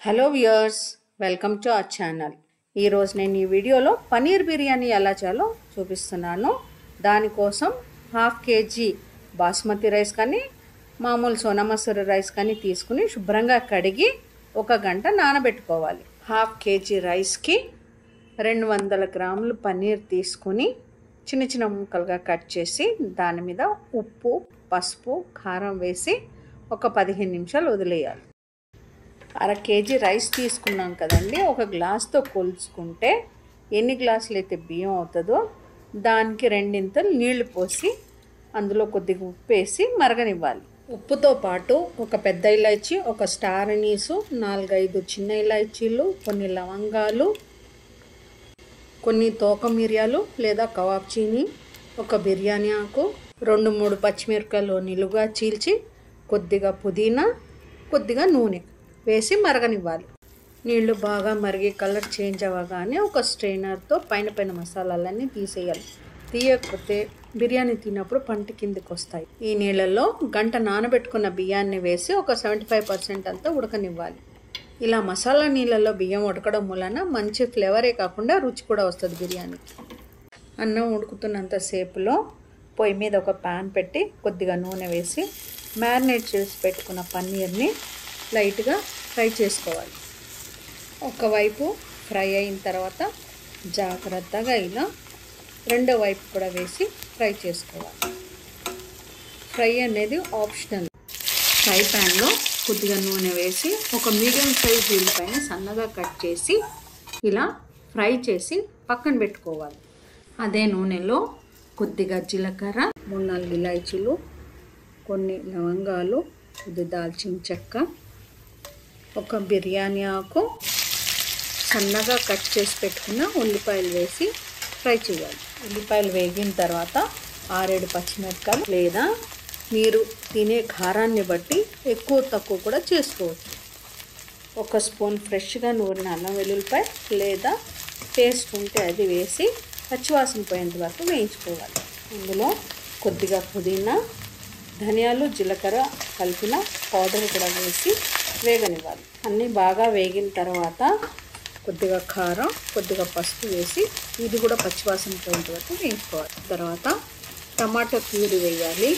Hello viewers, welcome to our channel. ఈరోజు నేను ఈ వీడియోలో పన్నీర్ బిర్యానీ ఎలా చేయాలో చూపిస్తున్నాను. దానికోసం 1/2 kg బాస్మతి రైస్ కానీ మామూలు సోనా మసూరి రైస్ కానీ తీసుకుని శుభ్రంగా కడిగి 1 గంట నానబెట్టుకోవాలి. 1/2 kg రైస్కి 200 గ్రాములు పన్నీర్ తీసుకుని చిన్న చిన్న ముక్కలుగా కట్ చేసి దాని మీద ఉప్పు, పసుపు, కారం వేసి ఒక 15 నిమిషాలు వదిలేయాలి. 1/2 kg రైస్ తీసుకున్నాం కదండి, 1 గ్లాస్తో కొలుచుకుంటే ఎన్ని గ్లాసులు అయితే బియ్యం అవుతుందో దానికి 2 నీళ్లు పోసి అందులో కొద్దిగా ఉప్పు వేసి మరగనివ్వాలి. ఉప్పుతో పాటు ఒక పెద్ద ఇలాచీ, ఒక స్టార్ అనీసు, 4-5 చిన్న ఇలాచీలు, కొన్ని లవంగాలు, కొన్ని తోక మిరియాలు లేదా కవాబ్ చీని, ఒక బిర్యానీ ఆకు, 2-3 పచ్చిమిరపకాయలు నిలువుగా చీల్చి, కొద్దిగా పుదీనా, కొద్దిగా నూనె వేసి మరగనివ్వాలి. నీళ్లు బాగా మరిగి కలర్ చేంజ్ అవ్వగానే ఒక స్ట్రైనర్తో పైన మసాలాలన్నీ తీసేయాలి. తీయకపోతే బిర్యానీ తిన్నప్పుడు పంట కిందకి వస్తాయి. ఈ నీళ్ళల్లో గంట నానబెట్టుకున్న బియ్యాన్ని వేసి ఒక 75% అంతా ఉడకనివ్వాలి. ఇలా మసాలా నీళ్ళల్లో బియ్యం ఉడకడం వలన మంచి ఫ్లేవరే కాకుండా రుచి కూడా వస్తుంది బిర్యానీకి. అన్నం ఉడుకుతున్నంతసేపులో పొయ్యి మీద ఒక ప్యాన్ పెట్టి కొద్దిగా నూనె వేసి మ్యారినేట్ చేసి పెట్టుకున్న పన్నీర్ని లైట్గా ఫ్రై చేసుకోవాలి. ఒకవైపు ఫ్రై అయిన తర్వాత జాగ్రత్తగా ఇలా రెండో వైపు కూడా వేసి ఫ్రై చేసుకోవాలి. ఫ్రై అనేది ఆప్షనల్. ఫ్రై ప్యాన్లో కొద్దిగా నూనె వేసి ఒక మీడియం సైజ్ ఉల్లిపాయని సన్నగా కట్ చేసి ఇలా ఫ్రై చేసి పక్కన పెట్టుకోవాలి. అదే నూనెలో కొద్దిగా జీలకర్ర, 3-4 ఇలాచీలు, కొన్ని లవంగాలు, కొద్ది దాల్చిన చెక్క, ఒక బిర్యానీ ఆకు, సన్నగా కట్ చేసి పెట్టుకున్న ఉల్లిపాయలు వేసి ఫ్రై చేయాలి. ఉల్లిపాయలు వేగిన తర్వాత 6-7 పచ్చిమిరపకాయలు లేదా మీరు తినే కారాన్ని బట్టి ఎక్కువ తక్కువ కూడా చేసుకోవచ్చు. 1 స్పూన్ ఫ్రెష్గా నూరిన అల్లం వెల్లుల్లిపాయ లేదా పేస్ట్ ఉంటే అది వేసి పచ్చివాసన పోయేంత వరకు వేయించుకోవాలి. ఇందులో కొద్దిగా పుదీనా, ధనియాలు, జీలకర్ర కలిపిన పౌడర్ కూడా వేసి వేగనివ్వాలి. అన్నీ బాగా వేగిన తర్వాత కొద్దిగా కారం, కొద్దిగా పసుపు వేసి ఇది కూడా పచ్చివాసన పోయేంత వరకు వేయించుకోవాలి. తర్వాత టమాటా ప్యూరీ వేయాలి.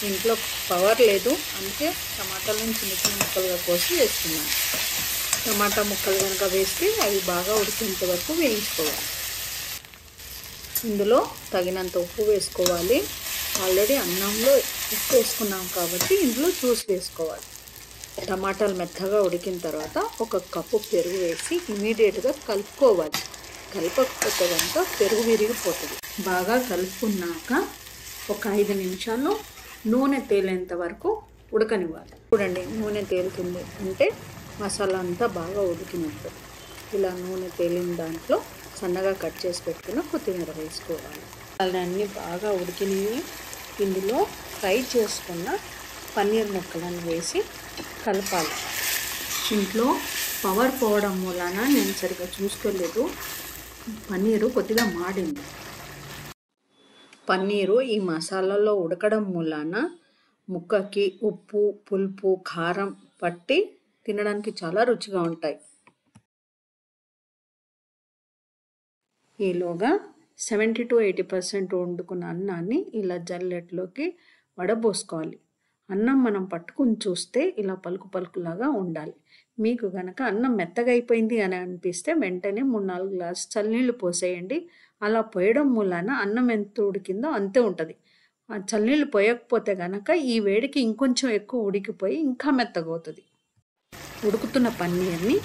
ఇంట్లో పవర్ లేదు, అందుకే టమాటాలను చిన్న చిన్న ముక్కలుగా కోసి వేస్తున్నాను. టమాటా ముక్కలు కనుక వేస్తే అవి బాగా ఉడికేంత వరకు వేయించుకోవాలి. ఇందులో తగినంత ఉప్పు వేసుకోవాలి. ఆల్రెడీ అన్నంలో ఉప్పు వేసుకున్నాం కాబట్టి ఇందులో చూసి వేసుకోవాలి. టమాటాలు మెత్తగా ఉడికిన తర్వాత 1 కప్పు పెరుగు వేసి ఇమీడియట్గా కలుపుకోవాలి. కలపకపోతే కనుక పెరుగు విరిగిపోతుంది. బాగా కలుపుకున్నాక ఒక 5 నిమిషాలు నూనె తేలేంత వరకు ఉడకనివ్వాలి. చూడండి, నూనె తేలుతుంది అంటే మసాలా అంతా బాగా ఉడికినట్టు. ఇలా నూనె తేలిన దాంట్లో సన్నగా కట్ చేసి పెట్టుకున్న కొత్తిమీర వేసుకోవాలి. అన్నీ బాగా ఉడికినవి ఇందులో ఫ్రై చేసుకున్న పన్నీర్ ముక్కలను వేసి కలపాలి. ఇంట్లో పవర్ పోవడం వలన నేను సరిగ్గా చూసుకోలేదు, పన్నీరు కొద్దిగా మాడింది. పన్నీరు ఈ మసాలాలో ఉడకడం వలన ముక్కకి ఉప్పు, పులుపు, కారం పట్టి తినడానికి చాలా రుచిగా ఉంటాయి. ఈలోగా 70-80% వండుకున్న అన్నాన్ని ఇలా జల్లెట్లోకి వడబోసుకోవాలి. అన్నం మనం పట్టుకుని చూస్తే ఇలా పలుకు పలుకులాగా ఉండాలి. మీకు కనుక అన్నం మెత్తగా అయిపోయింది అని అనిపిస్తే వెంటనే 3-4 గ్లాసు చల్లనీళ్ళు పోసేయండి. అలా పోయడం వలన అన్నం ఎంత ఉడికిందో అంతే ఉంటుంది. ఆ చల్లనీళ్ళు పోయకపోతే కనుక ఈ వేడికి ఇంకొంచెం ఎక్కువ ఉడికిపోయి ఇంకా మెత్తగా అవుతుంది. ఉడుకుతున్న పన్నీర్ని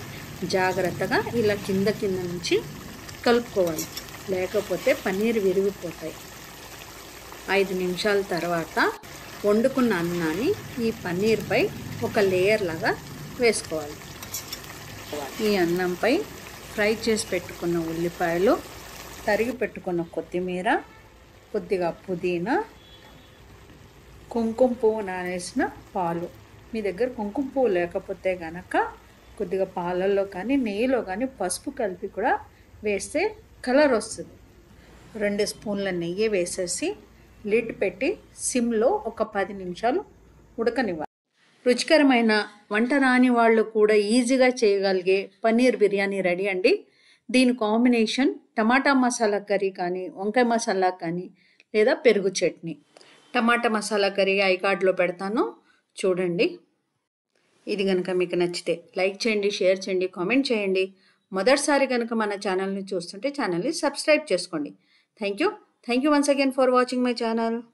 జాగ్రత్తగా ఇలా కింద నుంచి కలుపుకోవాలి, లేకపోతే పన్నీర్ విరిగిపోతాయి. 5 నిమిషాల తర్వాత వండుకున్న అన్నాన్ని ఈ పన్నీర్పై ఒక లేయర్ లాగా వేసుకోవాలి. ఈ అన్నంపై ఫ్రై చేసి పెట్టుకున్న ఉల్లిపాయలు, తరిగి పెట్టుకున్న కొత్తిమీర, కొద్దిగా పుదీనా, కుంకుమ పువ్వు నానేసిన పాలు. మీ దగ్గర కుంకుమ పువ్వు లేకపోతే కనుక కొద్దిగా పాలల్లో కానీ నెయ్యిలో కానీ పసుపు కలిపి కూడా వేస్తే కలర్ వస్తుంది. 2 స్పూన్ల నెయ్యి వేసేసి లిడ్ పెట్టి సిమ్లో ఒక 10 నిమిషాలు ఉడకనివ్వాలి. రుచికరమైన వంట రాని వాళ్ళు కూడా ఈజీగా చేయగలిగే పన్నీర్ బిర్యానీ రెడీ అండి. దీని కాంబినేషన్ టమాటా మసాలా కర్రీ కానీ, వంకాయ మసాలా కానీ, లేదా పెరుగు చట్నీ. టమాటా మసాలా కర్రీ ఐకార్డ్లో పెడతాను, చూడండి. ఇది కనుక మీకు నచ్చితే లైక్ చేయండి, షేర్ చేయండి, కామెంట్ చేయండి. మొదటిసారి కనుక మన ఛానల్ని చూస్తుంటే ఛానల్ని సబ్స్క్రైబ్ చేసుకోండి. Thank you once again for watching my channel.